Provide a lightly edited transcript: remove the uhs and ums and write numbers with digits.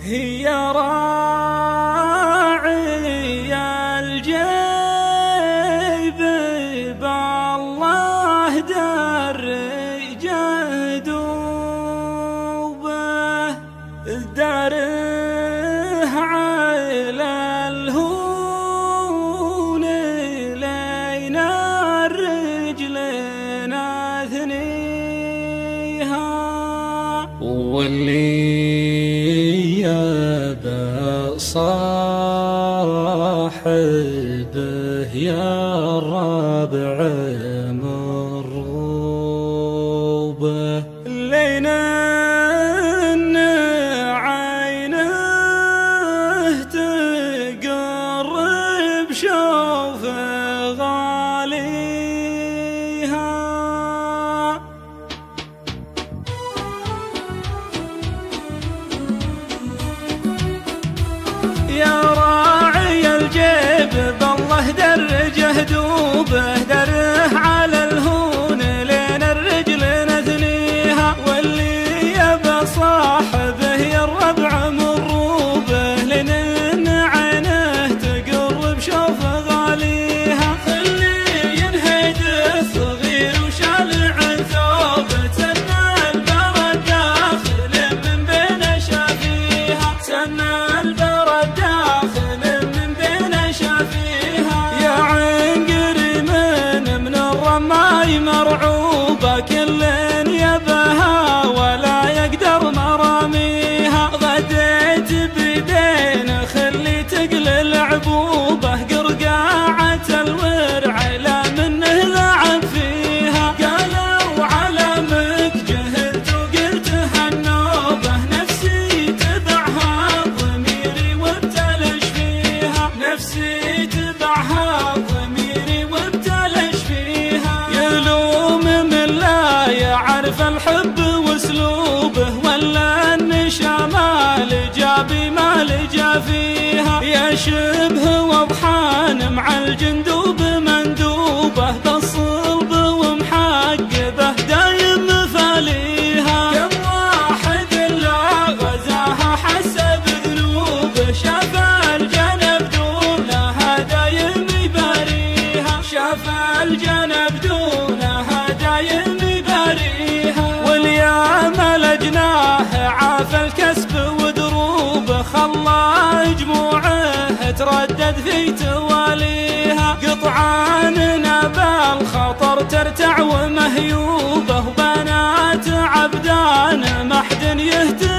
هي راعي الجيب بالله درج دوبه داره على الهون لين الرجلين اثنيها واللي صاحبه يا الربع مروبه لين عينه تقرب شوف غاليها يا راعي الجيب بالله درجه دوبه دره على الهون لين الرجل نثنيها واللي يبى صاحبه يا الربع مروبه لين عينه تقرب شوف غاليها خلي ينهد الصغير وشالع ثوبه سنى البرد داخل من بين شافيها سنى البرد مرعوبة كل يبها ولا يقدر مراميها غديت بيدين خلي تقلل عبوبه قرقاعة الورع لا منه لعب فيها قالوا علمك جهلت وقلت هالنوبة نفسي تبعها ضميري وابتلش فيها نفسي تبعها ضميري وابتلش فيها يعرف الحب واسلوبه ولا النشا ما لجابي ما لجا فيها يا شبه وضحان مع الجندوب مندوبه بالصلب ومحقبه دايم فاليها كم واحد لا غزاها حس بذنوبه شاف الجنب دونها دايم يباريها شاف الجنب دونها دايم واليوم لجناه عاف الكسب ودروبه خلى جموعه تردد في تواليها قطعاننا بالخطر ترتع ومهيوبه وبنات عبدان ما حد يهتم